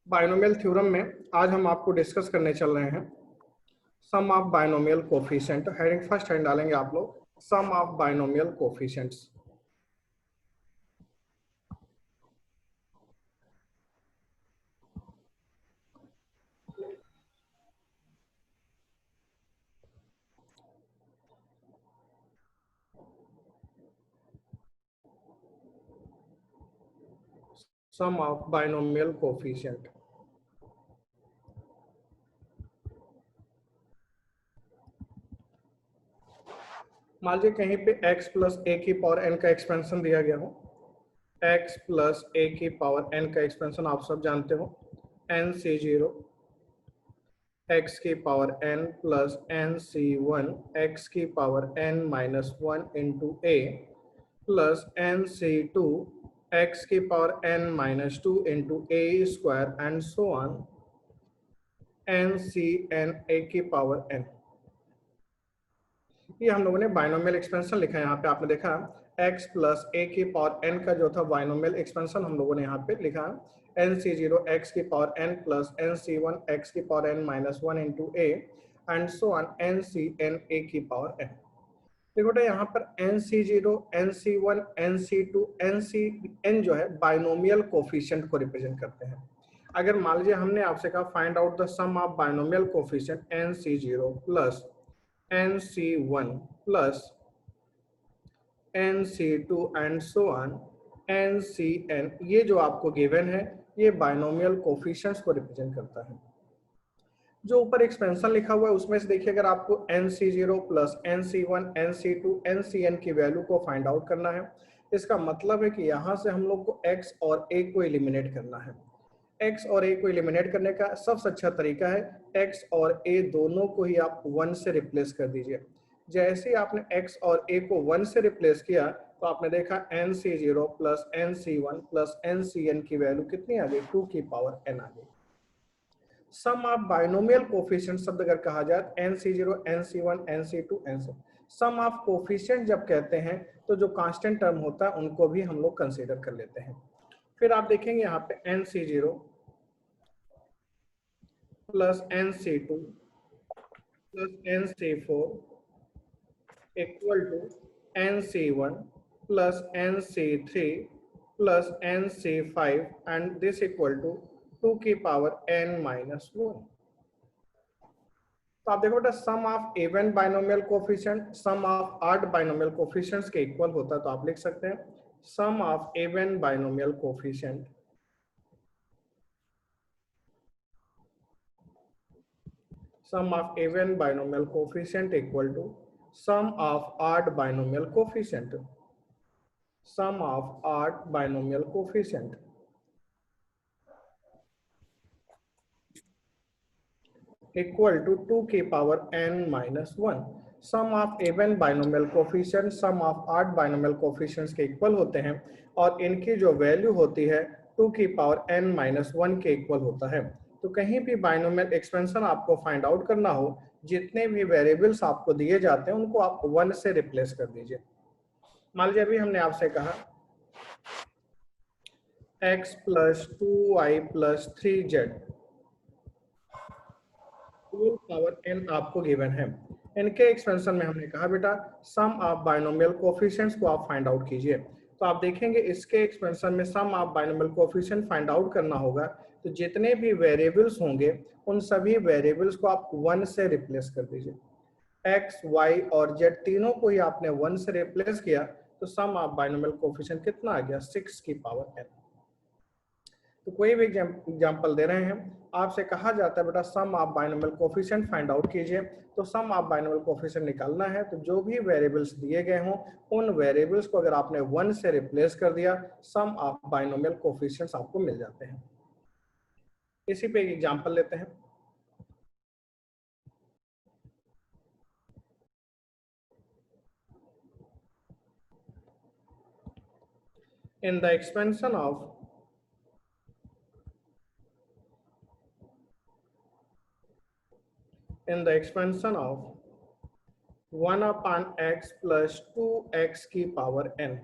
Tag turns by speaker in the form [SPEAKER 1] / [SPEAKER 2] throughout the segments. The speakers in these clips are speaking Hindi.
[SPEAKER 1] बायनोमियल थ्योरम में आज हम आपको डिस्कस करने चल रहे हैं sum of binomial coefficient. Heading first heading डालेंगे आप लोग sum of binomial coefficients. Sum of binomial coefficient. मान लीजिए कहीं पे x प्लस ए की पावर n का एक्सपेंशन दिया गया हो। x प्लस ए की पावर n का एक्सपेंशन आप सब जानते हो n सी जीरो x की power n plus n C one x की power n minus one into A plus n C two x की power n minus two into A square and so on n C n ए की पावर n। ये हम लोगों ने बाइनोमियल एक्सपेंशन लिखा है। यहाँ पे आपने देखा x प्लस ए की पावर n का जो था बाइनोमियल एक्सपेंशन हम लोगों ने यहाँ पे लिखा n सी जीरो एक्स की power n plus n C one x की power n minus one into a and so on n C n ए की पावर n। देखो बेटा यहाँ पर n C zero n C one n C two n C n जो है बाइनोमियल कोफिशिएंट को रिप्रेजेंट करते हैं। अगर मान लीजिए हमने आपसे कहा find out the sum of binomial coefficient n C zero plus n C one plus n C two and so on n C n, ये जो आपको गिवन है ये बाइनोमियल कोफिशिएंट्स को रिप्रेजेंट करता है। जो ऊपर एक्सपेंशन लिखा हुआ है उसमें से देखिए अगर आपको n C zero plus n C one n C two n C n की वैल्यू को फाइंड आउट करना है, इसका मतलब है कि यहाँ से हम लोग को x और a को एलिमिनेट करना है। x और a को एलिमिनेट करने का सबसे अच्छा तरीका है x और a दोनों को ही आप 1 से रिप्लेस कर दीजिए। जैसे ही आपने x और a को 1 से रिप्लेस किया तो आपने देखा n C zero plus n C one plus n C n की वैल्यू कितनी आ गई 2 की पावर n आ गई। सम ऑफ बाइनोमियल कोफिशिएंट शब्द अगर कहा जाए n C zero n C one n C two n C, sum of coefficient जब कहते हैं तो जो कांस्टेंट टर्म होता है उनको भी हम लोग कंसीडर कर लेते हैं। फिर आप देखेंगे यहाँ पे n C zero plus n C two plus n C four equal to n C one plus n C three plus n C five and this equal to 2 की पावर n माइनस वन। तो आप देखो बेटा sum of even binomial coefficient sum of odd binomial coefficients के इक्वल होता है, तो आप लिख सकते हैं sum of even binomial coefficient sum of even binomial coefficient equal to sum of odd binomial coefficient, sum of odd binomial coefficient equal to 2 की power n minus one. Sum of even binomial coefficient sum of odd binomial coefficients के इक्वल होते हैं और इनकी जो वैल्यू होती है 2 की पावर n माइनस वन के इक्वल होता है। तो कहीं भी बाइनोमियल एक्सपेंशन आपको फाइंड आउट करना हो, जितने भी वेरिएबल्स आपको दिए जाते हैं उनको आप 1 से रिप्लेस कर दीजिए। मान लीजिए अभी हमने आपसे कहा x plus two y plus three z whole power n आपको गिवन है। इनके एक्सपेंशन में हमने कहा बेटा सम ऑफ बाइनोमियल कोफिशिएंट्स को आप फाइंड आउट कीजिए। तो आप देखेंगे इसके एक्सपेंशन में sum of binomial coefficient find out करना होगा, तो जितने भी वेरिएबल्स होंगे उन सभी वेरिएबल्स को आप 1 से रिप्लेस कर दीजिए। x, y और z तीनों को ही आपने 1 से रिप्लेस किया तो सम ऑफ बाइनोमियल कोफिशिएंट कितना आ गया 6 की पावर n। तो कोई भी एग्जांपल दे रहे हैं, आपसे कहा जाता है बेटा sum of binomial coefficient find out कीजिए। तो सम ऑफ बाइनोमियल कोफिशिएंट निकालना है तो जो भी वेरिएबल्स दिए गए हों उन वेरिएबल्स को अगर आपने 1 से रिप्लेस कर दिया सम ऑफ बाइनोमियल कोफिशिएंट्स आपको मिल जाते हैं। इसी पे एक एग्जांपल लेते हैं। इन the expansion of in the expansion of 1 upon x plus 2x की power n.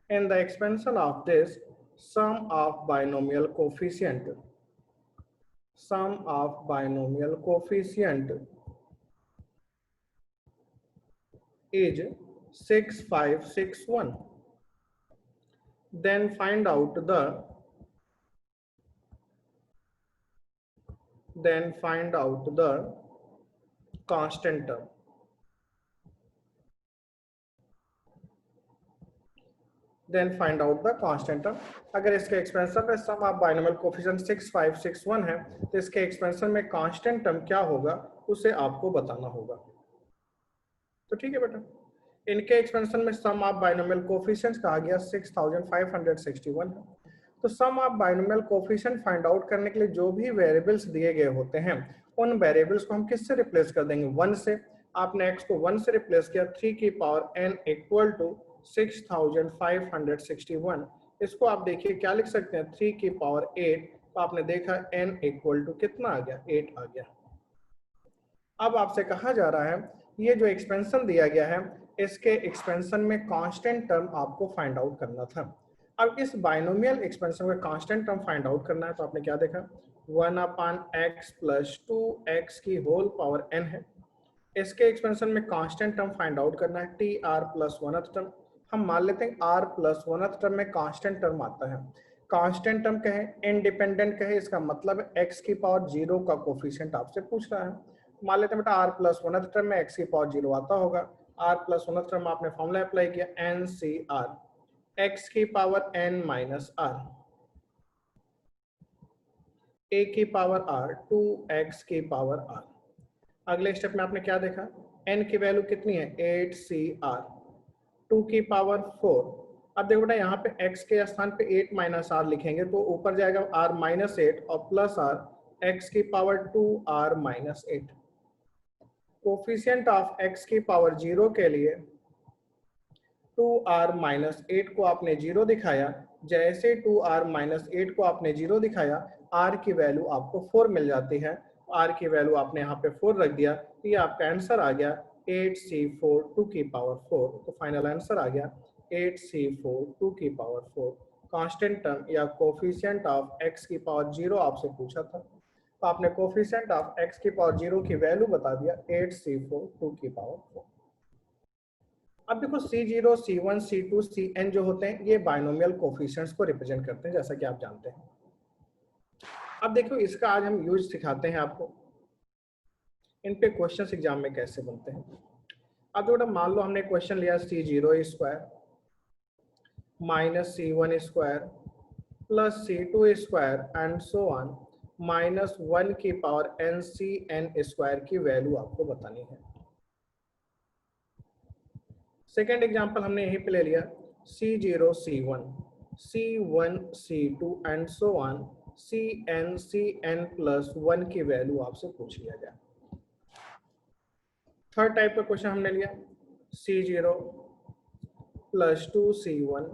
[SPEAKER 1] In the expansion of this, sum of binomial coefficient sum of binomial coefficient is 6561. Then find out the constant term. अगर इसके एक्सपेंशन में सम ऑफ बाइनोमियल कोफिशिएंट 6561 है तो इसके एक्सपेंशन में कांस्टेंट टर्म क्या होगा उसे आपको बताना होगा। तो ठीक है बेटा, इनके एक्सपेंशन में सम ऑफ बाइनोमियल कोफिशिएंट्स कहा गया 6561 है। तो sum of binomial coefficient find out करने के लिए जो भी वेरिएबल्स दिए गए होते हैं उन वेरिएबल्स को हम किससे रिप्लेस कर देंगे, 1 से। आपने x को 1 से रिप्लेस किया, 3 की पावर n इक्वल टू 6561। इसको आप देखिए क्या लिख सकते हैं, 3 की पावर 8, तो आपने देखा n इक्वल टू कितना आ गया, 8 आ गया। अब आपसे कहा जा रहा है ये जो एक्सपेंशन दिया गया है इसके एक्सपेंशन में कांस्टेंट टर्म आपको फाइंड आउट करना था। अब इस बाइनोमियल एक्सपेंशन में कांस्टेंट टर्म फाइंड आउट करना है तो आपने क्या देखा, 1/x प्लस 2x की होल पावर n है। इसके एक्सपेंशन में कांस्टेंट टर्म फाइंड आउट करना है tr प्लस 1th टर्म। हम मान लेते हैं r प्लस 1th टर्म में कांस्टेंट टर्म आता है। कांस्टेंट टर्म कहे, इंडिपेंडेंट कहे, इसका मतलब x की पावर 0 का कोफिशिएंट आपसे पूछ रहा है। मान लेते हैं बेटा r प्लस 1th टर्म में x की पावर 0 आता होगा। r प्लस 1th टर्म आपने फॉर्मूला अप्लाई किया, NCR x की power n minus r, a की पावर r, 2x की पावर r। अगले स्टेप में आपने क्या देखा, n की वैल्यू कितनी है, 8CR, 2 की पावर 4। अब देखो बेटा यहाँ पे x के स्थान पे 8 माइनस r लिखेंगे तो ऊपर जाएगा r माइनस 8 और प्लस r, x की power 2r minus 8। Coefficient of x की पावर 0 के लिए 2r माइनस 8 को आपने 0 दिखाया। जैसे 2r माइनस 8 को आपने 0 दिखाया, r की वैल्यू आपको 4 मिल जाती है। r की वैल्यू आपने यहाँ पे 4 रख दिया तो ये आपका आंसर आ गया 8C4 2 की पावर 4। तो फाइनल आंसर आ गया 8C4 2 की पावर 4। कांस्टेंट टर्म या कोफिशिएंट ऑफ x की पावर 0 आपसे पूछा था तो आपने कोफिशिएंट ऑफ x की पावर 0 की वैल्यू बता दिया 8C4 2 की पावर 4। अब देखो C0, C1, C2, Cn जो होते हैं ये बाइनोमियल कोफिशिएंट्स को रिप्रेजेंट करते हैं जैसा कि आप जानते हैं। अब देखो इसका आज हम यूज सिखाते हैं आपको, इन पे क्वेश्चन एग्जाम में कैसे बनते हैं। अब बेटा मान लो हमने क्वेश्चन लिया C0 square minus C1 square plus C2 square and so on minus 1 की पावर NCN स्क्वायर की वैल्यू आपको बतानी है। सेकेंड एग्जाम्पल हमने यहीं पे ले लिया C0 C1 C1 C2 and so on CN plus 1 की वैल्यू आपसे पूछ लिया गया। थर्ड टाइप का क्वेश्चन हमने लिया C0 plus 2C1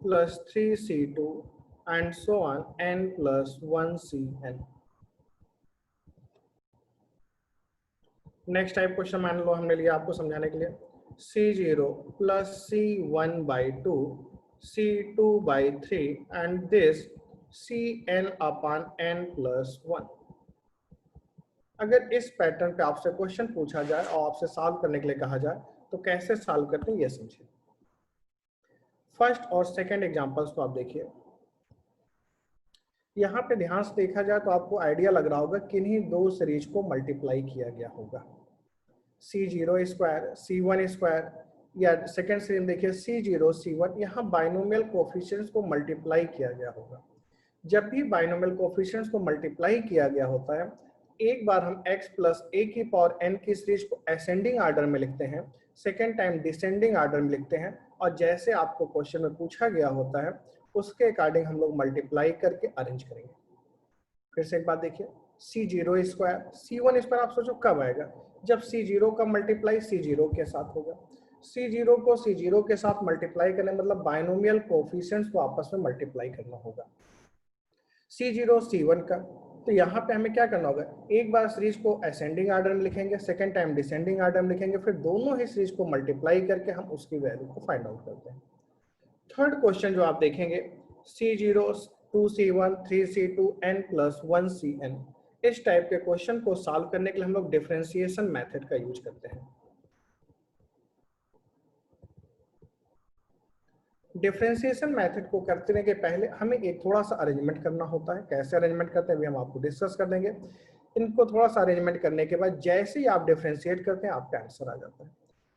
[SPEAKER 1] plus 3C2 and so on n plus 1CN। Next type question मान लो हमने लिया आपको समझाने के लिए C0 plus C1/2 C2/3 and this CN/n plus 1। अगर इस पैटर्न पे आपसे क्वेश्चन पूछा जाए और आपसे सॉल्व करने के लिए कहा जाए तो कैसे सॉल्व करते हैं ये समझिए। फर्स्ट और सेकंड एग्जांपल्स को आप देखिए, यहाँ पे ध्यान से देखा जाए तो आपको आइडिया लग रहा होगा किन्हीं दो सीरीज को मल्टीप्लाई किया गया होगा, C0 स्क्वायर C1 स्क्वायर, या सेकंड सीरीज में देखिए C0 C1, यहाँ बाइनोमियल कोफिशिएंट्स को मल्टीप्लाई किया गया होगा। जब भी बाइनोमियल कोफिशिएंट्स को मल्टीप्लाई किया गया होता है एक बार हम x प्लस a की पावर n की सीरीज को असेंडिंग ऑर्डर में लिखते हैं, सेकेंड टाइम डिसेंडिंग ऑर्डर में लिखते हैं और जैसे आपको क्वेश्चन में पूछा गया होता है उसके अकॉर्डिंग हम लोग मल्टीप्लाई करके अरेंज करेंगे। फिर से एक बात देखिए C0 स्क्वायर C1 स्क्वायर, आप सोचो कब आएगा, जब C0 का मल्टीप्लाई C0 के साथ होगा। C0 को C0 के साथ मल्टीप्लाई करने मतलब बाइनोमियल कोफिशिएंट्स को आपस में मल्टीप्लाई करना होगा। C0 C1 का, तो यहाँ पे हमें क्या करना होगा, एक बार सीरीज को असेंडिंग ऑर्डर में लिखेंगे, सेकेंड टाइम डिसेंडिंग ऑर्डर में लिखेंगे, फिर दोनों ही सीरीज को मल्टीप्लाई करके हम उसकी वैल्यू को फाइंड आउट करते हैं। थर्ड क्वेश्चन जो आप देखेंगे C0 2C1 3C2 n plus 1CN, इस टाइप के क्वेश्चन को सॉल्व करने के लिए हम लोग डिफरेंशिएशन मेथड का यूज करते हैं। डिफरेंशिएशन मेथड को करने के पहले हमें एक थोड़ा सा अरेंजमेंट करना होता है। कैसे अरेंजमेंट करते हैं अभी हम आपको डिस्कस कर देंगे। इनको थोड़ा सा अरेंजमेंट करने के बाद जैसे ही आप डिफरेंशिएट करते हैं आपका आंसर आ जाता है।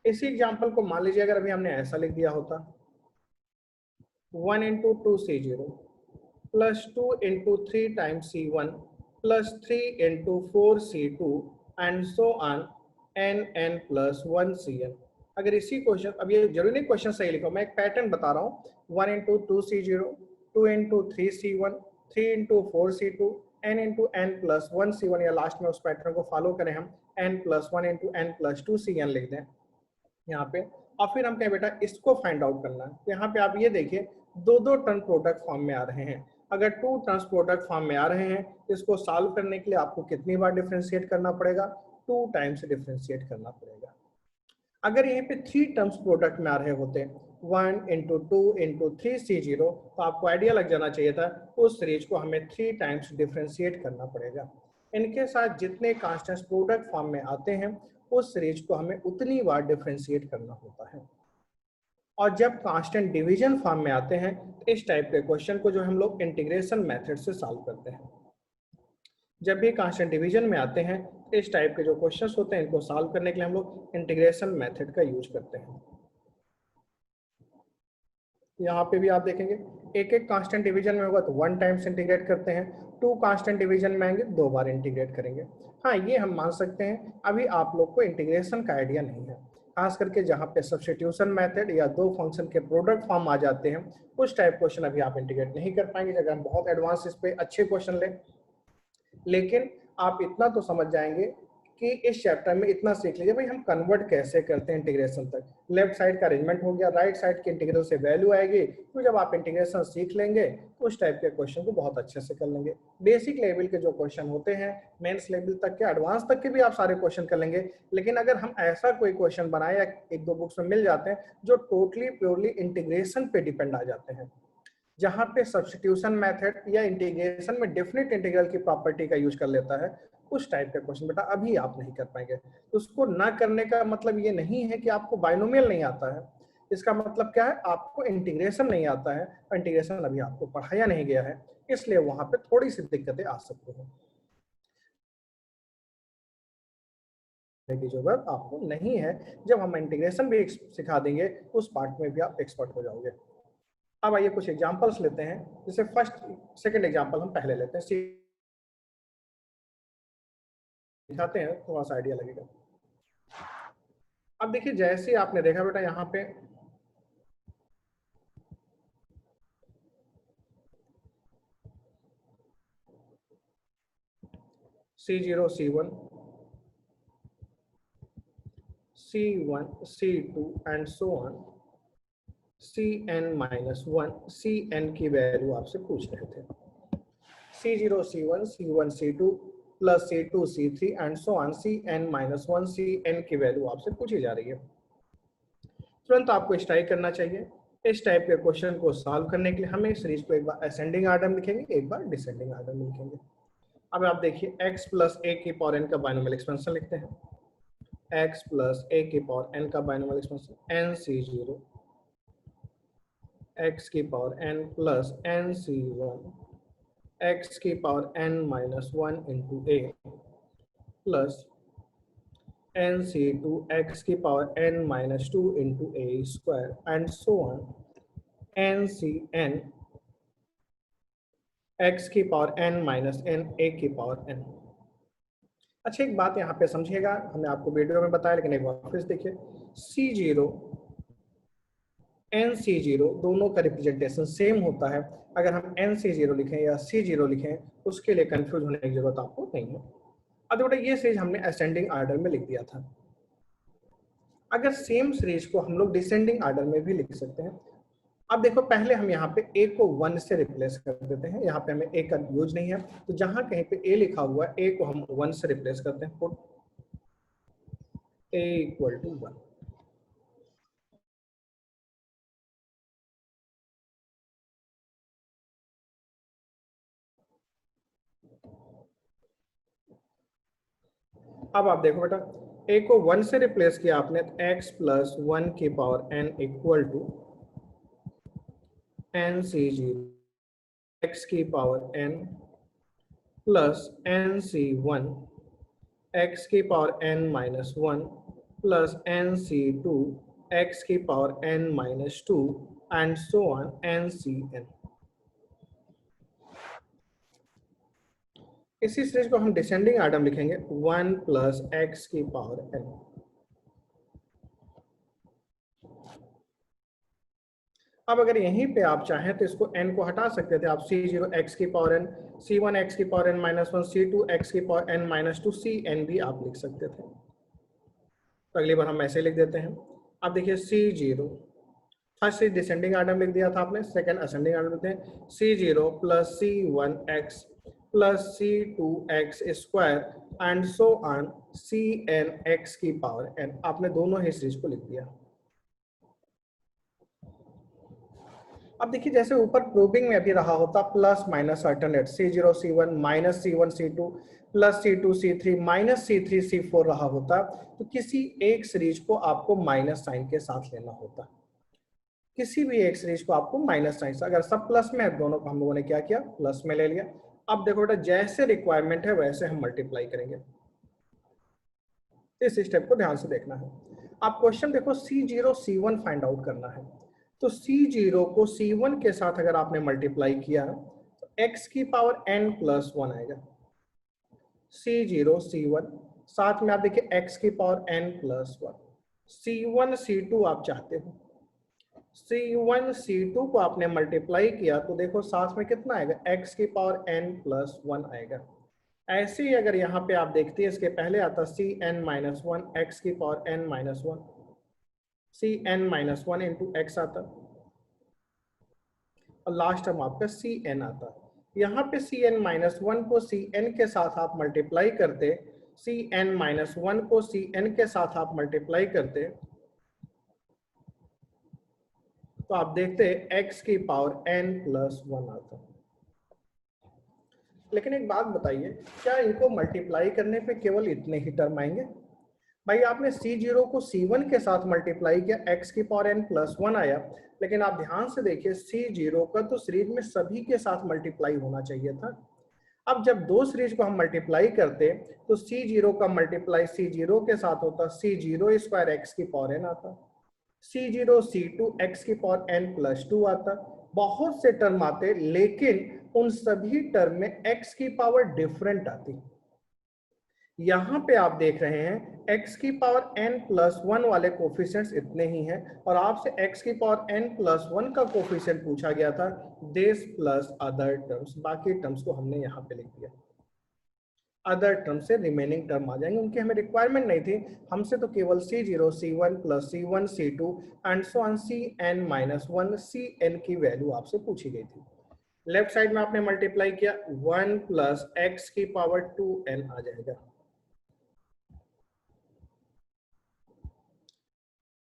[SPEAKER 1] इसी एग्जांपल को मान लीजिए अगर अभी हमने ऐसा लिख दिया होता 1 into 2c0 plus 2 into 3 times c1 plus 3 into 4c2 and so on n plus 1cn। अगर इसी क्वेश्चन, अब ये जरूरी नहीं क्वेश्चन सही लिखो, मैं एक पैटर्न बता रहा हूँ। 1 into 2c0, 2 into 3c1, 3 into 4c2, n into n plus 1c1, या लास्ट में उस पैटर्न को फॉलो करें हम n plus 1 into n plus 2cn लिख दें यहाँ पे। और फिर हम कहें बेटा इसको फाइंड आउट करना है। तो यहाँ पे आप ये देखिए दो दो टर्म प्रोडक्ट फॉर्म में आ रहे हैं। अगर टू टर्म्स प्रोडक्ट फॉर्म में आ रहे हैं तो इसको सॉल्व करने के लिए आपको कितनी बार डिफरेंशिएट करना पड़ेगा? 2 टाइम्स डिफरेंशिएट करना पड़ेगा। अगर यहाँ पे थ्री टर्म्स प्रोडक्ट में आ रहे होते 1 into 2 into 3c0, तो आपको आइडिया लग जाना चाहिए था उस सीरीज को हमें 3 टाइम्स डिफरेंशिएट करना पड़ेगा। इनके साथ जितने कांस्टेंट्स प्रोडक्ट फॉर्म में आते हैं उस सीरीज को हमें उतनी बार डिफरेंशिएट करना होता है। और जब कांस्टेंट डिवीजन फॉर्म में आते हैं तो इस टाइप के क्वेश्चन को जो हम लोग इंटीग्रेशन मेथड से सॉल्व करते हैं। जब भी कांस्टेंट डिवीजन में आते हैं तो इस टाइप के जो क्वेश्चंस होते हैं इनको सॉल्व करने के लिए हम लोग इंटीग्रेशन मेथड का यूज करते हैं। यहाँ पे भी आप देखेंगे एक एक कांस्टेंट डिवीजन में होगा तो 1 टाइम्स इंटीग्रेट करते हैं, 2 कांस्टेंट डिवीजन में आएंगे 2 बार इंटीग्रेट करेंगे। हाँ, ये हम मान सकते हैं अभी आप लोग को इंटीग्रेशन का आइडिया नहीं है, खास करके जहाँ पे सब्स्टिट्यूशन मेथड या दो फंक्शन के प्रोडक्ट फॉर्म आ जाते हैं उस टाइप क्वेश्चन अभी आप इंटीग्रेट नहीं कर पाएंगे अगर हम बहुत एडवांस इस पे अच्छे क्वेश्चन लें। लेकिन आप इतना तो समझ जाएंगे कि इस चैप्टर में इतना सीख लीजिए भाई हम कन्वर्ट कैसे करते हैं इंटीग्रेशन तक। लेफ्ट साइड का अरेंजमेंट हो गया, राइट साइड के इंटीग्रल से वैल्यू आएगी, तो जब आप इंटीग्रेशन सीख लेंगे तो उस टाइप के क्वेश्चन को बहुत अच्छे से कर लेंगे। बेसिक लेवल के जो क्वेश्चन होते हैं मेंस लेवल तक के, एडवांस तक के भी आप सारे क्वेश्चन कर लेंगे। लेकिन अगर हम ऐसा कोई क्वेश्चन बनाए या एक दो बुक्स में मिल जाते हैं जो टोटली प्योरली इंटीग्रेशन पे डिपेंड आ जाते हैं, जहां पे सब्स्टिट्यूशन मेथड या इंटीग्रेशन में डेफिनेट इंटीग्रल की प्रॉपर्टी का यूज कर लेता है, उस टाइप का क्वेश्चन बेटा अभी आप नहीं कर पाएंगे। तो उसको ना करने का मतलब ये नहीं है कि आपको बाइनोमियल नहीं आता है, इसका मतलब क्या है आपको इंटीग्रेशन नहीं आता है, और इंटीग्रेशन अभी आपको पढ़ाया नहीं गया है, इसलिए वहां पे थोड़ी सी दिक्कतें आ सकती हैं। की जरूरत आपको नहीं है, जब हम इंटीग्रेशन भी सिखा देंगे उस पार्ट में भी आप एक्सपर्ट हो जाओगे। अब आइए कुछ एग्जांपल्स लेते हैं, जैसे फर्स्ट सेकंड एग्जांपल हम पहले लेते हैं, दिखाते हैं थोड़ा सा आइडिया लगेगा। अब देखिए जैसे आपने देखा बेटा यहाँ पे C0 C1 C1 C2 and so on Cn-1 Cn की वैल्यू आपसे पूछ रहे थे। C0 C1 C1 C2 plus C2 C3 and so on Cn-1 Cn की वैल्यू आपसे पूछी जा रही है। तुरंत आपको स्ट्राइक करना चाहिए। इस टाइप के क्वेश्चन को सॉल्व करने के लिए हमें सीरीज को एक बार असेंडिंग आर्डर में लिखेंगे, एक बार डिसेंडिंग आर्डर में लिखेंगे। अब आप देखिए x प्लस ए की पावर n का बाइनोमियल एक्सपेंशन लिखते हैं। x प्लस ए की पावर n का बाइनोमियल एक्सपेंशन nc0 x की power n plus nc1 x की power n minus 1 into A plus nc2 x की power n minus 2 into A square and so on ncn x की power n minus n a की पावर n। अच्छा एक बात यहाँ पे समझिएगा, हमने आपको वीडियो में बताया लेकिन एक बार फिर देखिए, C0 NC0 दोनों का रिप्रेजेंटेशन सेम होता है। अगर हम NC0 लिखें या C0 लिखें उसके लिए कंफ्यूज होने की जरूरत आपको नहीं है। अब बेटा ये सीरीज हमने असेंडिंग आर्डर में लिख दिया था, अगर सेम सीरीज को हम लोग डिसेंडिंग आर्डर में भी लिख सकते हैं। अब देखो पहले हम यहाँ पे a को 1 से रिप्लेस कर देते हैं, यहाँ पे हमें a का यूज नहीं है, तो जहां कहीं पे a लिखा हुआ है a को हम 1 से रिप्लेस करते हैं, पुट a इक्वल टू 1। अब आप देखो बेटा, a को 1 से रिप्लेस किया आपने, तो x प्लस 1 की power n equal to n C zero x की power n plus n C 1 x की power n minus 1 plus n C 2 x की power n minus 2 and so on n C n। इसी सीरीज को हम डिसेंडिंग आर्डर लिखेंगे 1 प्लस एक्स की पावर n। अब अगर यहीं पे आप चाहें तो इसको n को हटा सकते थे आप, c0 x की पावर n, c1 x की power n minus 1, c2 x की पावर n माइनस 2, cn भी आप लिख सकते थे। तो अगली बार हम ऐसे लिख देते हैं। अब देखिए c0, फर्स्ट डिसेंडिंग आर्डर लिख दिया था आपने, सेकंड असेंडिंग आर्डर लिखते हैं, c0 plus c1 x plus c2 x square and so on cn x की पावर n। आपने दोनों ही सीरीज को लिख दिया। अब देखिए जैसे ऊपर प्रूविंग में अभी रहा होता plus minus alternate, c0 c1 minus c1 c2 plus c2 c3 minus c3 c4 रहा होता, तो किसी एक सीरीज को आपको माइनस साइन के साथ लेना होता। किसी भी एक सीरीज को आपको माइनस साइन से, अगर सब प्लस में है दोनों को हम लोगों ने क्या किया, प्लस में ले लिया। अब देखो बेटा, जैसे रिक्वायरमेंट है वैसे हम मल्टीप्लाई करेंगे। इस स्टेप को ध्यान से देखना है। आप क्वेश्चन देखो, c0 c1 फाइंड आउट करना है, तो c0 को c1 के साथ अगर आपने मल्टीप्लाई किया तो x की पावर n प्लस 1 आएगा। c0 c1 साथ में आप देखिए x की power n plus 1, c1 c2 आप चाहते हो, c1 c2 को आपने मल्टीप्लाई किया तो देखो साथ में कितना आएगा, x की पावर n प्लस 1 आएगा। ऐसे ही अगर यहाँ पे आप देखते हैं, इसके पहले आता cn माइनस 1 x की power n minus 1, cn minus 1 into x आता, और लास्ट टर्म आपका cn आता। यहाँ पे cn माइनस 1 को cn के साथ आप मल्टीप्लाई करते, cn माइनस 1 को cn के साथ आप मल्टीप्लाई करते, तो आप देखते x की पावर n प्लस 1 आता। लेकिन एक बात बताइए, क्या इनको मल्टीप्लाई करने पे केवल इतने ही टर्म आएंगे? भाई आपने c0 को c1 के साथ मल्टीप्लाई किया, x की पावर n प्लस 1 आया, लेकिन आप ध्यान से देखिए c0 का तो सीरीज में सभी के साथ मल्टीप्लाई होना चाहिए था। अब जब दो सीरीज को हम मल्टीप्लाई करते तो c0 का मल्टीप्लाई c0 के साथ होता, c0 स्क्वायर x की पावर n आता, c0 c2 x की पावर n प्लस 2 आता। बहुत से टर्म आते, लेकिन उन सभी टर्म में x की पावर डिफरेंट आती। यहाँ पे आप देख रहे हैं x की पावर n प्लस 1 वाले कोफिशिएंट्स इतने ही हैं, और आपसे x की पावर n प्लस 1 का कोफिशिएंट पूछा गया था, दिस प्लस अदर टर्म्स। बाकी टर्म्स को हमने यहाँ पे लिख दिया, अदर टर्म से रिमेनिंग टर्म आ जाएंगे, उनकी हमें रिक्वायरमेंट नहीं थी। हमसे तो केवल c0 c1 plus c1 c2 and so on cn minus 1 cn की वैल्यू आपसे पूछी गई थी। लेफ्ट साइड में आपने मल्टीप्लाई किया, 1 प्लस x की पावर 2n आ जाएगा।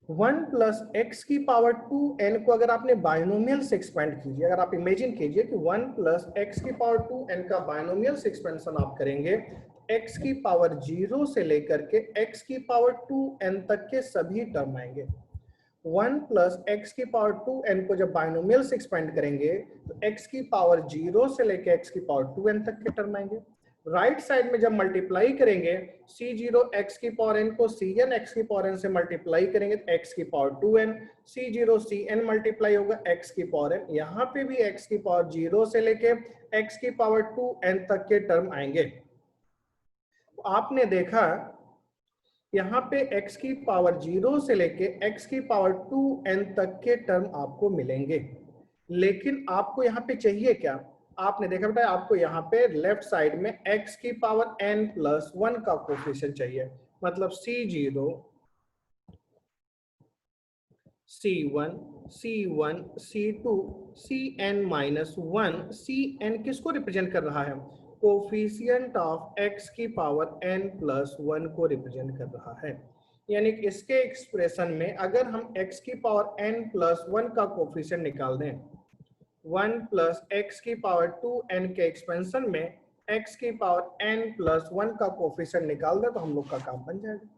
[SPEAKER 1] 1 प्लस एक्स की पावर 2n को अगर आपने बाइनोमियल से एक्सपेंड कीजिए, अगर आप इमेजिन कीजिए कि 1 प्लस एक्स की पावर 2n का बाइनोमियल से एक्सपेंशन आप करेंगे, x की पावर 0 से लेकर के x की पावर 2n तक के सभी टर्म आएंगे। 1 प्लस एक्स की पावर 2n को जब बाइनोमियल से एक्सपेंड करेंगे तो x की पावर 0 से लेकर x की पावर 2n तक के टर्म आएंगे। राइट साइड में जब मल्टीप्लाई करेंगे, c0 x की पावर n को cn x की पावर n से मल्टीप्लाई करेंगे तो x की power 2n, c0 cn multiply होगा x की पावर n, यहाँ पे भी x की पावर 0 से लेके x की पावर 2n तक के टर्म आएंगे। तो आपने देखा यहाँ पे x की पावर 0 से लेके x की पावर 2n तक के टर्म आपको मिलेंगे, लेकिन आपको यहाँ पे चाहिए क्या? आपने देखा बेटा, आपको यहाँ पे लेफ्ट साइड में x की पावर n प्लस 1 का कोफिशिएंट चाहिए, मतलब c0 c1 c1 c2 cn minus 1, cn किसको रिप्रेजेंट कर रहा है? कोफिशिएंट ऑफ x की पावर n प्लस 1 को रिप्रेजेंट कर रहा है। यानी कि इसके एक्सप्रेशन में अगर हम x की पावर n प्लस 1 का कोफिशिएंट निकाल दें, 1 प्लस एक्स की पावर 2n के एक्सपेंशन में x की पावर n+1 का कोफिशिएंट निकाल दे तो हम लोग का काम बन जाएगा।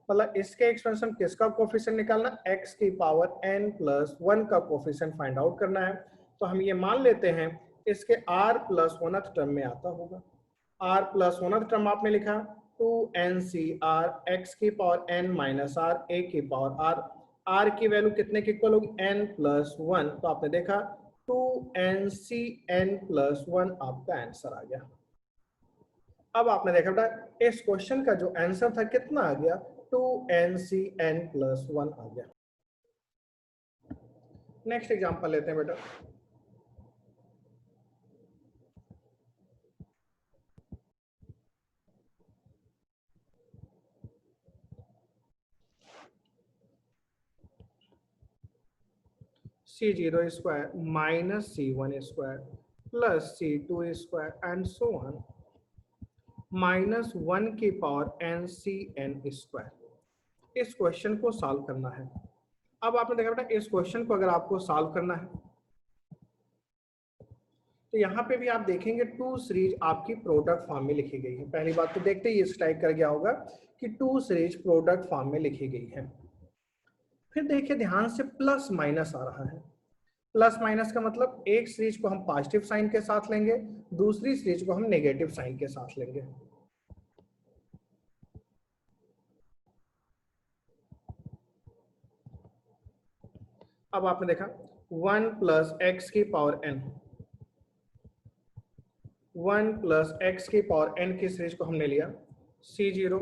[SPEAKER 1] मतलब इसके एक्सपेंशन किसका कोफिशिएंट निकालना, x की पावर n+1 का कोफिशिएंट फाइंड आउट करना है। तो हम ये मान लेते हैं इसके r+1th टर्म में आता होगा। r+1th टर्म आपने लिखा 2ncr x की power n minus r a की पावर r। r की वैल्यू कितने के इक्वल होगी, n+1। तो आपने देखा 2ncn+1 आपका आंसर आ गया। अब आपने देखा बेटा इस क्वेश्चन का जो आंसर था कितना आ गया, 2ncn+1 आ गया। नेक्स्ट एग्जांपल लेते हैं बेटा। C0 square minus C1 square plus C2 square and so on -1 की पावर NCN स्क्वायर। इस क्वेश्चन को सॉल्व करना है। अब आपने देखा बेटा इस क्वेश्चन को अगर आपको सॉल्व करना है तो यहाँ पे भी आप देखेंगे टू सीरीज आपकी प्रोडक्ट फॉर्म में लिखी गई है। पहली बात तो देखते ही स्ट्राइक कर गया होगा कि टू सीरीज प्रोडक्ट फॉर्म में लिखी गई है। फिर देखिए ध्यान से प्लस माइनस आ रहा है। प्लस माइनस का मतलब एक सीरीज को हम पॉजिटिव साइन के साथ लेंगे, दूसरी सीरीज को हम नेगेटिव साइन के साथ लेंगे। अब आपने देखा 1 प्लस एक्स की पावर n, 1 प्लस एक्स की पावर n की सीरीज को हमने लिया C0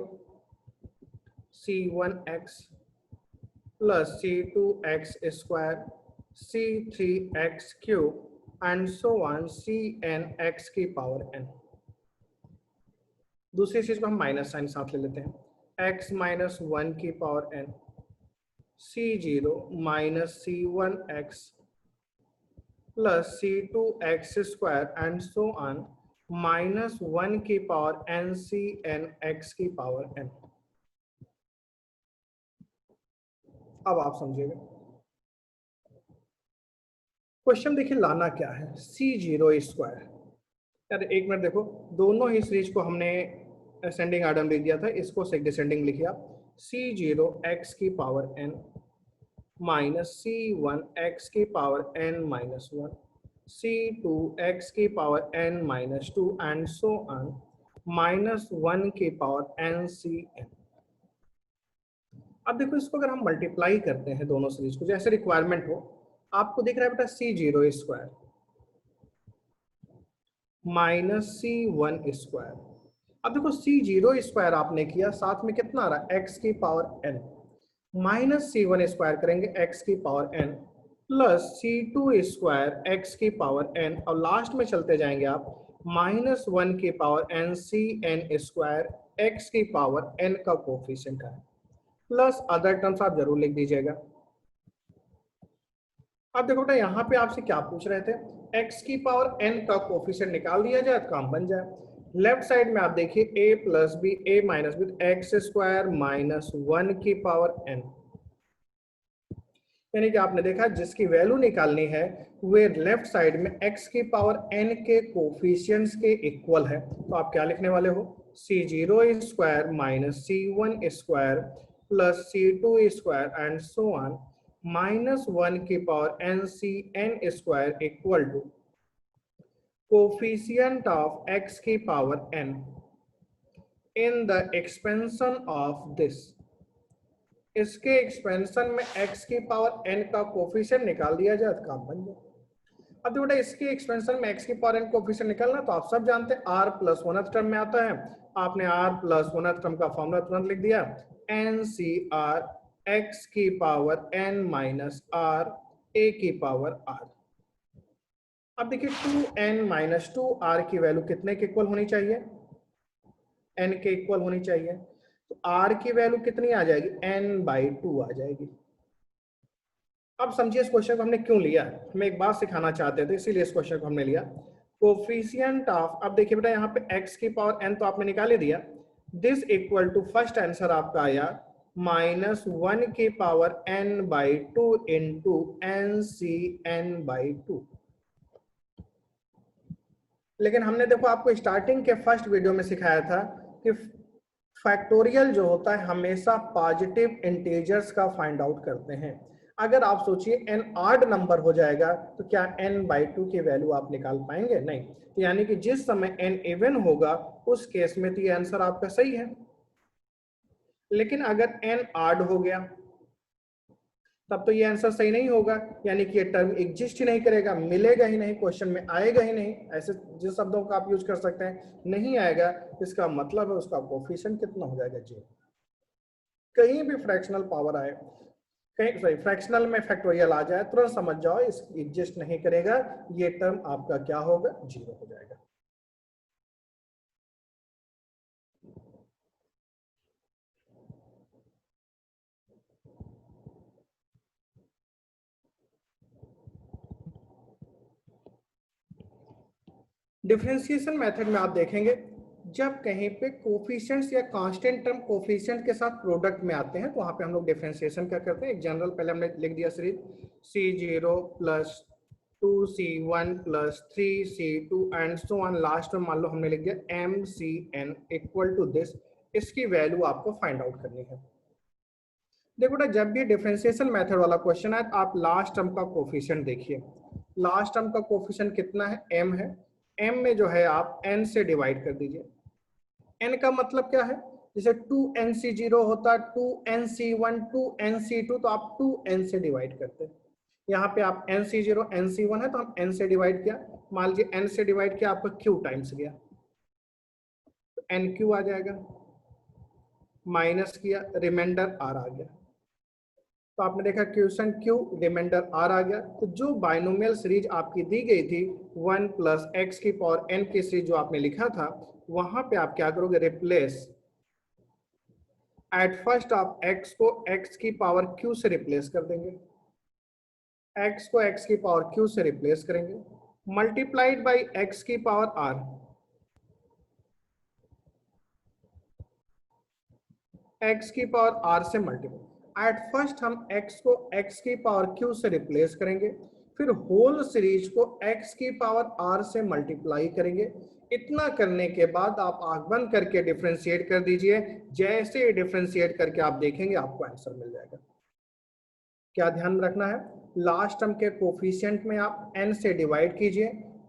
[SPEAKER 1] C1x plus C2x square C3x cube and so on CNx की पावर n। दूसरी चीज को हम माइनस साइन साथ ले लेते हैं, x माइनस 1 की power n C0 minus C1x plus C2x square and so on -1 की पावर NCNx की पावर n। अब आप समझिएगा क्वेश्चन देखिए लाना क्या है, C0 स्क्वायर। यार एक मिनट देखो, दोनों ही सीरीज को हमने असेंडिंग आर्डर लिख दिया था, इसको डिसेंडिंग लिखिए आप। C0 x की power n minus C1 x की power n minus 1 C2 x की power n minus 2 and so on -1 की पावर NCN। अब देखो इसको अगर हम मल्टीप्लाई करते हैं दोनों सीरीज को जैसे रिक्वायरमेंट हो, आपको दिख रहा है बेटा C0 square minus C1 square. अब देखो C0 स्क्वायर आपने किया, साथ में कितना आ रहा है x की power n, minus C1 square करेंगे x की power n plus C2 square x की पावर n और लास्ट में चलते जाएंगे आप -1 की पावर NCN स्क्वायर x की पावर n का कोफिशिएंट है, प्लस अदर टर्म्स आप जरूर लिख दीजिएगा। अब देखो बेटा यहाँ पे आपसे क्या पूछ रहे थे, x की पावर n का कोफिशिएंट निकाल दिया जाए तो काम बन जाए। लेफ्ट साइड में आप देखिए a plus b a minus b x square minus 1 की पावर n, यानी कि आपने देखा जिसकी वैल्यू निकालनी है वे लेफ्ट साइड में x की पावर n के कोफिशिएंट्स के इक्वल है। तो आप क्या लिखने वाले हो, C0 square minus C1 square plus C2 square and so on -1 की power NCN square equal to coefficient of x की power n in the expansion of this. इसके एक्सपेंशन में x की पावर n का कोफिशिएंट निकाल दिया जाए तो काम बन जाए। अब देखो बेटा इसके एक्सपेंशन में x की पावर n कोफिशिएंट निकालना तो आप सब जानते हैं r+1th टर्म में आता है। आपने r+1th टर्म का फॉर्मूला तुरंत लिख दिया, NCR x की power n minus r a की पावर r। अब देखिए 2n माइनस 2r की वैल्यू कितने के इक्वल होनी चाहिए, n के इक्वल होनी चाहिए। तो r की वैल्यू कितनी आ जाएगी, n/2 आ जाएगी। अब समझिए इस क्वेश्चन को हमने क्यों लिया, हम एक बात सिखाना चाहते थे इसीलिए इस क्वेश्चन को हमने लिया। कोफिशिएंट ऑफ, अब देखिए बेटा यहाँ पे x की पावर n तो आपने निकाल ही दिया, this equal to first answer आपका आया -1 की पावर n/2 इंटू NCN/2। लेकिन हमने देखो आपको स्टार्टिंग के फर्स्ट वीडियो में सिखाया था कि फैक्टोरियल जो होता है हमेशा पॉजिटिव इंटीजर्स का फाइंड आउट करते हैं। अगर आप सोचिए n ऑड नंबर हो जाएगा तो क्या n/2 की वैल्यू आप निकाल पाएंगे? नहीं। तो यानी कि जिस समय n इवन होगा उस केस में तो ये आंसर आपका सही है। लेकिन अगर n ऑड हो गया तब तो ये आंसर सही नहीं होगा, यानी कि ये टर्म एग्जिस्ट ही नहीं करेगा, मिलेगा ही नहीं, क्वेश्चन में आएगा ही नहीं। ऐसे जिस शब्दों का आप यूज कर सकते हैं, नहीं आएगा, इसका मतलब है उसका कोफिशिएंट कितना हो जाएगा? 0। कहीं भी फ्रैक्शनल पावर आए, कहीं सॉरी फ्रैक्शनल में फैक्टोरियल आ जाए, तुरंत समझ जाओ इस एग्जिस्ट नहीं करेगा, ये टर्म आपका क्या होगा? 0 हो जाएगा। डिफरेंशिएशन मेथड में आप देखेंगे जब कहीं पे कोफिशिएंट्स या कांस्टेंट टर्म कोफिशिएंट के साथ प्रोडक्ट में आते हैं तो वहां पे हम लोग डिफरेंशिएशन क्या करते हैं? एक जनरल पहले हमने लिख दिया series C0 plus 2C1 plus 3C2 and so on. Last में मान लो हमने लिख दिया MCN इक्वल टू दिस। इसकी वैल्यू आपको फाइंड आउट करनी है। देखो ना, जब भी डिफरेंशिएशन मेथड वाला क्वेश्चन है तो आप लास्ट टर्म का कोफिशिएंट देखिए। लास्ट टर्म का कोफिशिएंट कितना है? m है। m में जो है आप n से डिवाइड कर दीजिए। n का मतलब क्या है? जैसे 2nc0 होता है, 2nc1, 2nc2, तो आप 2n से डिवाइड करते हैं। यहाँ पे आप nc0 nc1 है तो हम n से डिवाइड किया। मान लीजिए n से डिवाइड किया, आपका q टाइम्स गया, तो nq आ जाएगा। माइनस किया, रिमाइंडर r आ गया। तो आपने देखा क्वेश्चन क्यू, रिमाइंडर आर आ गया। तो जो बाइनोमियल सीरीज आपकी दी गई थी 1 प्लस एक्स की पावर एन की सीरीज जो आपने लिखा था, वहां पे आप क्या करोगे? रिप्लेस। एट फर्स्ट आप x को x की पावर q से रिप्लेस कर देंगे। x को x की पावर q से रिप्लेस करेंगे, मल्टीप्लाइड बाई x की पावर r। x की पावर r से मल्टीप्लाई। एट फर्स्ट हम x को x की पावर q से रिप्लेस करेंगे, फिर होल सीरीज को x की पावर r से मल्टीप्लाई करेंगे। इतना करने के बाद आप आंख बंद करके डिफरेंशिएट कर दीजिए। जैसे डिफरेंशिएट करके आप देखेंगे आपको आंसर मिल जाएगा। क्या ध्यान में रखना है? लास्ट टर्म के कोफिशिएंट में आप n से डिवाइड कीजिए,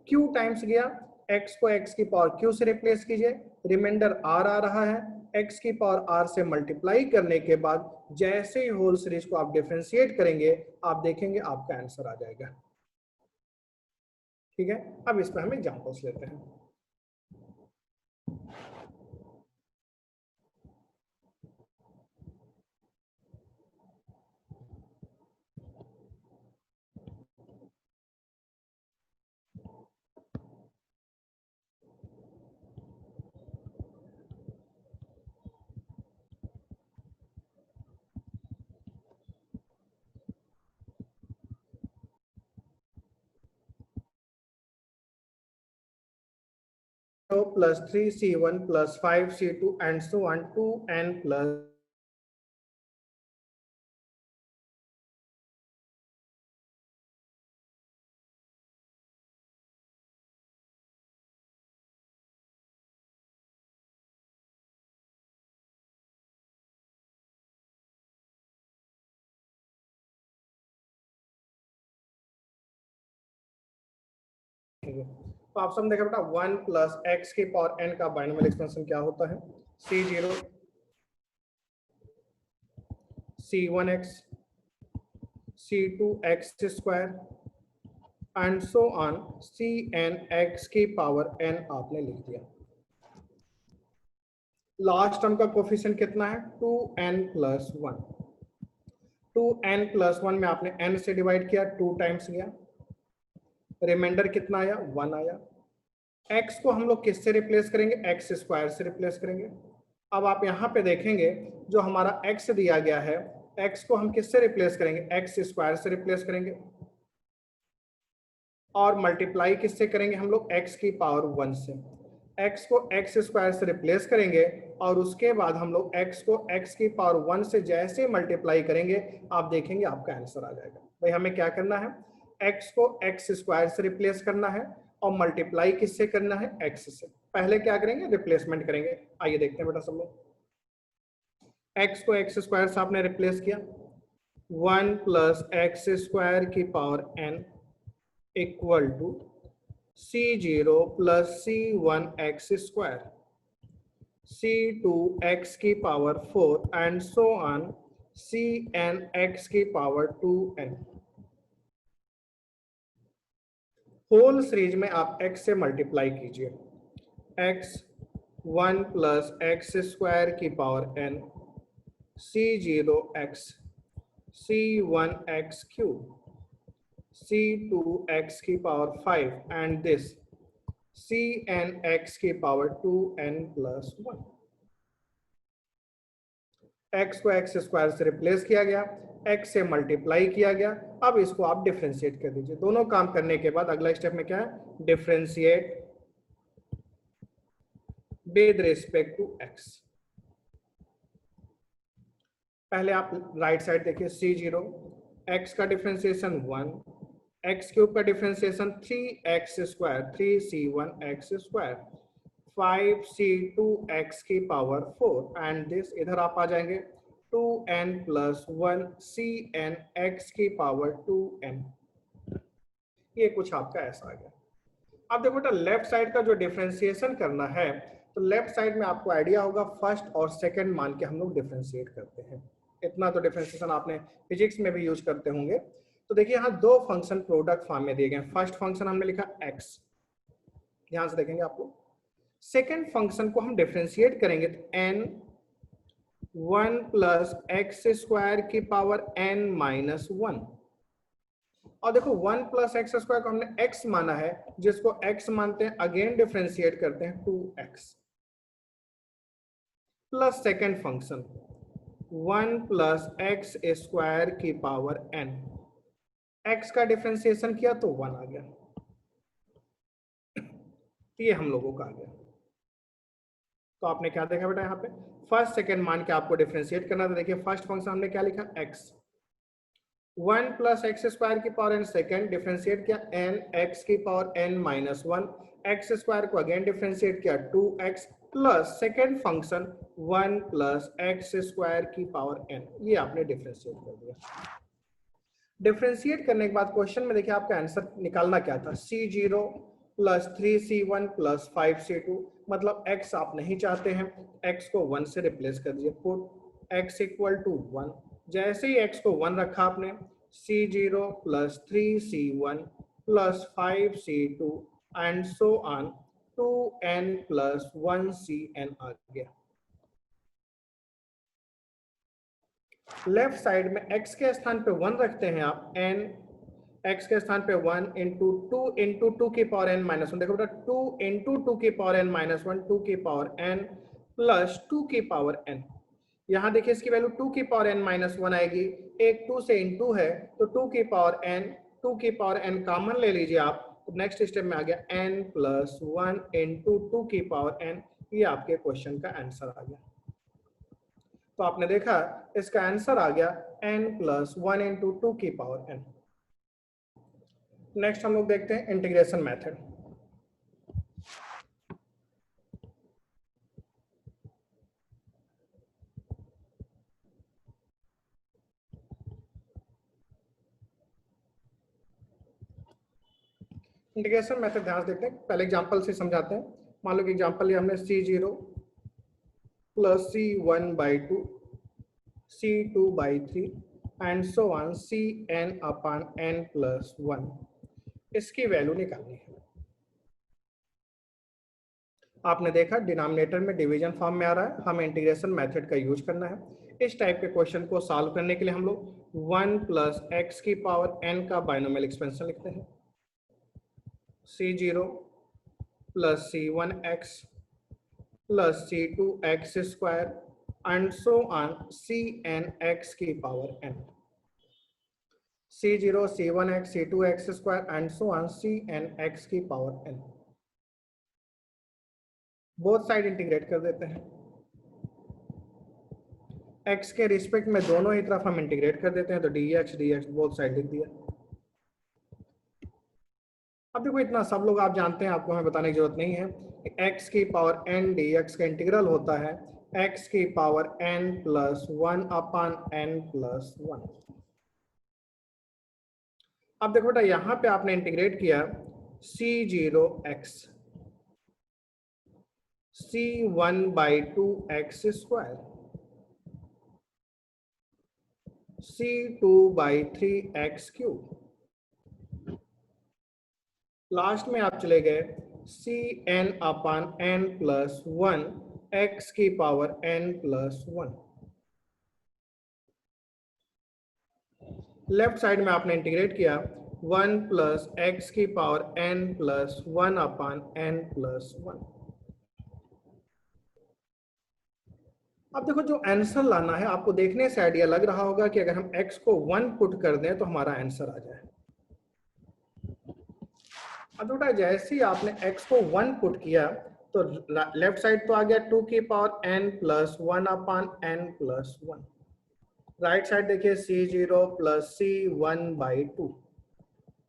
[SPEAKER 1] q टाइम्स गया, x को x की पावर q से रिप्लेस कीजिए, रिमाइंडर r आ रहा है, x की पावर r से मल्टीप्लाई करने के बाद जैसे ही होल सीरीज को आप डिफरेंशिएट करेंगे आप देखेंगे आपका आंसर आ जाएगा। ठीक है, अब इस पर हम एग्जांपल्स लेते हैं। Plus 3C1 plus 5C2 and so on 2n plus तो ऑप्शन देखा बेटा 1 प्लस एक्स की पावर n का बाइनोमियल एक्सपेंशन क्या होता है? C0 C1x C2x square and so on Cn x की पावर n आपने लिख दिया। लास्ट टर्म का कोफिशिएंट कितना है? 2n plus 1। 2n प्लस 1 में आपने n से डिवाइड किया, 2 टाइम्स गया, रिमाइंडर कितना आया? 1 आया। x को हम लोग किससे रिप्लेस करेंगे? x स्क्वायर से रिप्लेस करेंगे। अब आप यहाँ पे देखेंगे जो हमारा x दिया गया है, x को हम किससे रिप्लेस करेंगे? x स्क्वायर से रिप्लेस करेंगे और मल्टीप्लाई किससे करेंगे हम लोग? x की पावर 1 से। x को x स्क्वायर से रिप्लेस करेंगे और उसके बाद हम लोग x को x की पावर 1 से जैसे मल्टीप्लाई करेंगे आप देखेंगे आपका आंसर आ जाएगा। भाई हमें क्या करना है? x को x स्क्वायर से रिप्लेस करना है और मल्टीप्लाई किससे करना है, x से। पहले क्या करेंगे, रिप्लेसमेंट करेंगे। आइए देखते हैं बेटा सब लोग। x को x स्क्वायर से आपने रिप्लेस किया, 1 प्लस एक्स स्क्वायर की power n equal to c0 plus c1 x square, c2 x की power 4 and so on cn x की पावर 2n। होल सीरीज में आप x से मल्टीप्लाई कीजिए, x 1 प्लस एक्स स्क्वायर की power n, c0 x, c1 x cube, c2 x की power 5 and this cn x की पावर 2n प्लस 1। x को x स्क्वायर से रिप्लेस किया गया, x से मल्टीप्लाई किया गया। अब इसको आप डिफरेंशिएट कर दीजिए। दोनों काम करने के बाद अगला स्टेप में क्या है, differentiate with respect to x। पहले आप राइट साइड देखिए, c0 x का डिफरेंशिएशन 1, x क्यूब का differentiation 3x square, 3c1 x square, 5c2 x की पावर 4 एंड दिस इधर आप आ जाएंगे 2n प्लस 1 cn x की पावर 2n। ये कुछ आपका ऐसा आ गया। अब देखो बेटा, लेफ्ट साइड का जो डिफरेंशिएशन करना है, तो लेफ्ट साइड में आपको आइडिया होगा फर्स्ट और सेकंड मान के हम लोग डिफरेंशिएट करते हैं। इतना तो डिफरेंशिएशन आपने फिजिक्स में भी यूज करते होंगे। तो देखिए यहाँ दो फंक्शन प्रोडक्ट फॉर्म में दिए गए। फर्स्ट फंक्शन हमने लिखा x, ध्यान से देखेंगे आप लोग। सेकेंड फंक्शन को हम डिफरेंशिएट करेंगे तो n 1 प्लस एक्स स्क्वायर की पावर n माइनस 1। और देखो 1 प्लस एक्स स्क्वायर को हमने x माना है, जिसको x मानते हैं, अगेन डिफरेंशिएट करते हैं 2x plus second function 1 plus x square की पावर n। x का डिफरेंशिएशन किया तो 1 आ गया। ये हम लोगों का आ गया। तो आपने क्या देखा बेटा, यहाँ पे फर्स्ट सेकेंड मान के आपको डिफरेंशिएट करना था। देखिए फर्स्ट फंक्शन हमने क्या लिखा, x 1 प्लस एक्स स्क्वायर की पावर n, सेकेंड डिफरेंशिएट किया n x की power n minus 1, x square को अगेन डिफरेंशिएट किया 2x plus second function 1 plus x square की पावर n। ये आपने डिफरेंशिएट कर दिया। डिफरेंशिएट करने के बाद क्वेश्चन में देखिए आपका आंसर निकालना क्या था, c0 plus 3c1 plus 5c2, मतलब x आप नहीं चाहते हैं, x को 1 से रिप्लेस कर दीजिए, पुट x इक्वल टू 1। जैसे ही x को 1 रखा आपने, c0 plus 3c1 plus 5c2 and so on 2n plus 1cn आ गया। लेफ्ट साइड में x के स्थान पे 1 रखते हैं आप, n x के स्थान पे 1 इंटू 2 इंटू 2 की पावर n माइनस 1। देखो बेटा 2 इंटू 2 की पावर n माइनस 1, 2 की पावर n प्लस 2 की पावर n। यहाँ देखिए इसकी वैल्यू 2 की पावर n माइनस 1 आएगी, एक 2 से इंटू है तो 2 की पावर n, 2 की पावर n कॉमन ले लीजिए आप, तो नेक्स्ट स्टेप में आ गया n प्लस 1 इंटू 2 की पावर n। ये आपके क्वेश्चन का आंसर आ गया। तो आपने देखा इसका आंसर आ गया n प्लस 1 इंटू 2 की पावर n। नेक्स्ट हम लोग देखते हैं इंटीग्रेशन मेथड। इंटीग्रेशन मेथड ध्यान से देखते हैं, पहले एग्जांपल से समझाते हैं। मान लो कि एग्जांपल ये हमने c0 plus c1 by 2, c2 by 3 and so on cn upon n plus 1, इसकी वैल्यू निकालनी है। आपने देखा डिनोमिनेटर में डिवीजन फॉर्म में आ रहा है, हमें इंटीग्रेशन मेथड का यूज करना है। इस टाइप के क्वेश्चन को सॉल्व करने के लिए हम लोग 1 प्लस एक्स की पावर n का बाइनोमियल एक्सपेंशन लिखते हैं, c0 plus c1x plus c2x square and so on cnx की power n, c0 c1x c2x square and so on cnx की power n। Both side integrate कर देते हैं, x के रिस्पेक्ट में दोनों ही तरफ हम इंटीग्रेट कर देते हैं, तो dx dx बोथ साइड लिख दिया। अब देखो इतना सब लोग आप जानते हैं, आपको हमें बताने की जरूरत नहीं है। x की पावर n dx का इंटीग्रल होता है x की power n plus 1 upon n plus 1। अब देखो बेटा यहां पे आपने इंटीग्रेट किया c0x c1/2 x square c2/3 x cube. Last में आप चले गए सी एन अपान एन प्लस 1 एक्स की power n plus 1। Left side में आपने इंटीग्रेट किया 1 प्लस एक्स की power n plus 1 upon n plus 1। अब देखो जो आंसर लाना है, आपको देखने से आइडिया लग रहा होगा कि अगर हम x को 1 पुट कर दें तो हमारा आंसर आ जाए। अब बेटा जैसे ही आपने x को 1 पुट किया तो लेफ्ट साइड तो आ गया 2 की power n plus 1 upon n plus 1। Right side देखिए c0 plus c1/2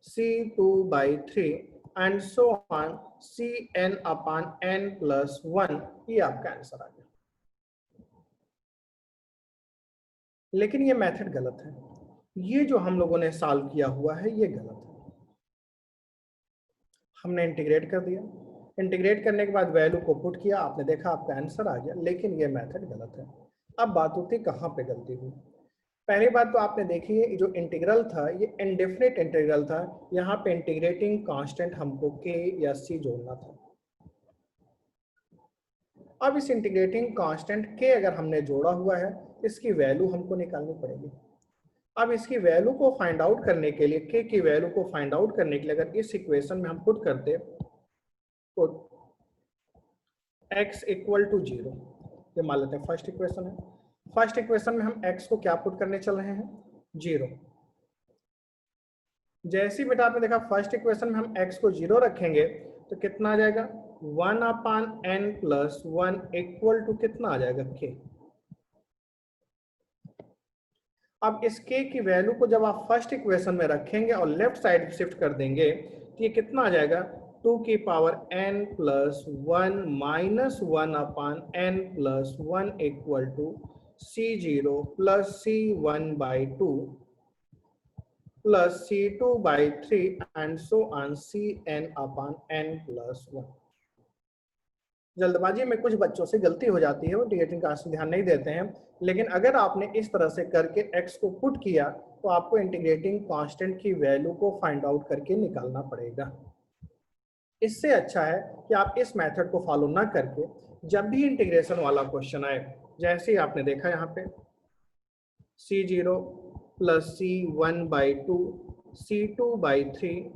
[SPEAKER 1] c2/3 and so on cn upon n plus 1। ये आपका आंसर आ गया। लेकिन ये मेथड गलत है, ये जो हम लोगों ने सॉल्व किया हुआ है ये गलत है। हमने इंटीग्रेट कर दिया, इंटीग्रेट करने के बाद वैल्यू को पुट किया, आपने देखा आपका आंसर आ गया, लेकिन ये मेथड गलत है। अब बात होती कहाँ पे गलती हुई। पहली बात तो आपने देखी है जो इंटीग्रल था ये इंडेफिनिट इंटीग्रल था, यहाँ पे इंटीग्रेटिंग कांस्टेंट हमको k या c जोड़ना था। अब इस इंटीग्रेटिंग कांस्टेंट k अगर हमने जोड़ा हुआ है, इसकी वैल्यू हमको निकालनी पड़ेगी। अब इसकी वैल्यू को फाइंड आउट करने के लिए, k की वैल्यू को फाइंड आउट करने के लिए अगर इस इक्वेशन में हम पुट करते तो x इक्वल टू 0, ये मान लेते हैं फर्स्ट इक्वेशन है। फर्स्ट इक्वेशन में हम x को क्या पुट करने चल रहे हैं, 0। जैसे ही बेटा आपने देखा फर्स्ट इक्वेशन में हम x को 0 रखेंगे तो कितना आ जाएगा 1 upon n plus 1 equal to कितना आ जाएगा k। अब इस k की वैल्यू को जब आप फर्स्ट इक्वेशन में रखेंगे और लेफ्ट साइड शिफ्ट कर देंगे तो ये कितना आ जाएगा 2 की power n plus 1 minus 1 upon n plus 1 equal to c0 plus c1/2 plus c2/3 and so on cn upon n plus 1। जल्दबाजी में कुछ बच्चों से गलती हो जाती है, वो इंटीग्रेटिंग कांस्टेंट ध्यान नहीं देते हैं, लेकिन अगर आपने इस तरह से करके x को पुट किया तो आपको इंटीग्रेटिंग कांस्टेंट की वैल्यू को फाइंड आउट करके निकालना पड़ेगा। इससे अच्छा है कि आप इस मेथड को फॉलो ना करके जब भी इंटीग्रेशन वाला क्वेश्चन आए, जैसे ही आपने देखा यहाँ पे c0 plus c1/2 c2/3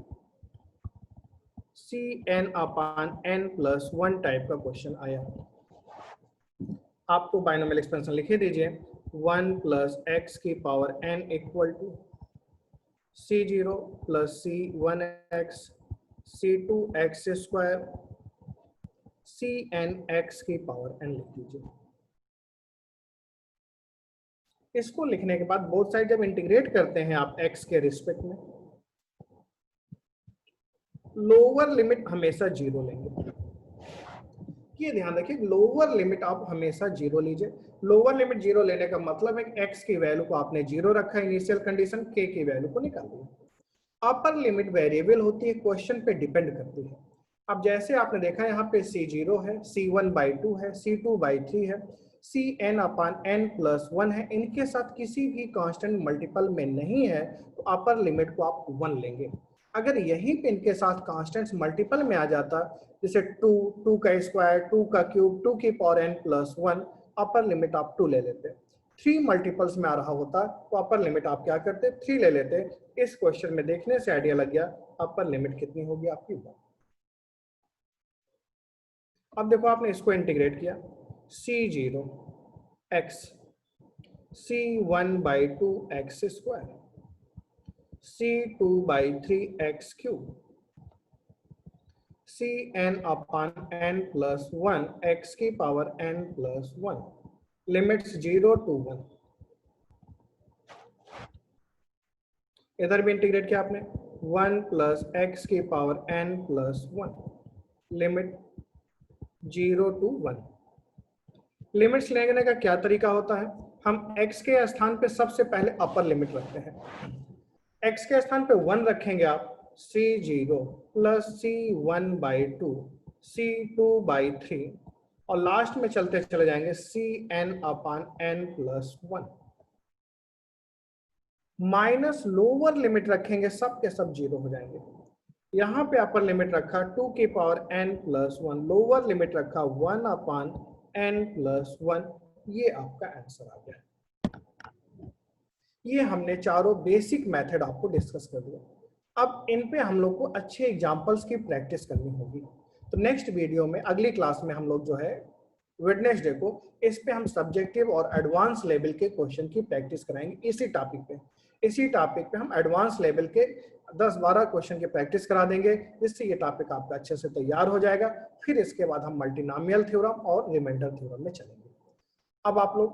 [SPEAKER 1] cn upon n plus 1 type का क्वेश्चन आया, आपको बाइनोमियल एक्सपेंशन लिखे दीजिए 1 प्लस एक्स की power n equal to c0 plus c1x c2x square cnx की पावर n लिख दीजिए। इसको लिखने के बाद बोथ साइड जब इंटीग्रेट करते हैं आप x के रिस्पेक्ट में, लोअर लिमिट हमेशा 0 लेंगे। ये ध्यान रखिए लोअर लिमिट आप हमेशा 0 लीजिए। लोअर लिमिट 0 लेने का मतलब है कि x की वैल्यू को आपने 0 रखा, इनिशियल कंडीशन, k की वैल्यू को निकाल दिया। अपर लिमिट वेरिएबल होती है, क्वेश्चन पे डिपेंड करती है। अब जैसे आपने देखा यहाँ पे c0 है, c1/2 है, c2/3 है, cn अपान n प्लस 1 है, इनके साथ किसी भी कांस्टेंट मल्टीपल में नहीं है तो अपर लिमिट को आप 1 लेंगे। अगर यहीं पे इनके साथ कांस्टेंट्स मल्टीपल में आ जाता, जैसे 2 का स्क्वायर, 2 का क्यूब, 2 की power n plus 1, upper limit आप 2 ले लेते। 3 मल्टीपल्स में आ रहा होता तो अपर लिमिट आप क्या करते, 3 ले लेते। इस क्वेश्चन में देखने से आइडिया लग गया अपर लिमिट कितनी होगी आपकी 1। अब देखो आपने इसको इंटीग्रेट किया c0 x c1/2 x square c2/3 x cube cn upon n plus 1 x की power n plus 1, limits 0 to 1। इधर भी इंटीग्रेट किया आपने 1 प्लस एक्स की power n plus 1, limit 0 to 1। Limits लेने का क्या तरीका होता है, हम x के स्थान पे सबसे पहले अपर लिमिट रखते हैं। x के स्थान पे 1 रखेंगे आप, c0 प्लस c1/2 c2/3 और लास्ट में चलते चले जाएंगे cn/n plus 1। Minus lower limit रखेंगे, सब के सब 0 हो जाएंगे। यहाँ पे अपर लिमिट रखा 2 की power n plus 1, lower limit रखा 1/n प्लस 1। ये आपका आंसर आ गया। ये हमने चारों बेसिक मेथड आपको डिस्कस कर दिया। अब इन पे हम लोग को अच्छे एग्जांपल्स की प्रैक्टिस करनी होगी। तो नेक्स्ट वीडियो में, अगली क्लास में हम लोग जो है वेडनेसडे को, इस पे हम सब्जेक्टिव और एडवांस लेवल के क्वेश्चन की प्रैक्टिस कराएंगे। इसी टॉपिक पे हम एडवांस लेवल के 10-12 क्वेश्चन की प्रैक्टिस करा देंगे, जिससे ये टॉपिक आपका अच्छे से तैयार हो जाएगा। फिर इसके बाद हम मल्टीनोमियल थ्योरम और रिमाइंडर थ्योरम में चलेंगे। अब आप लोग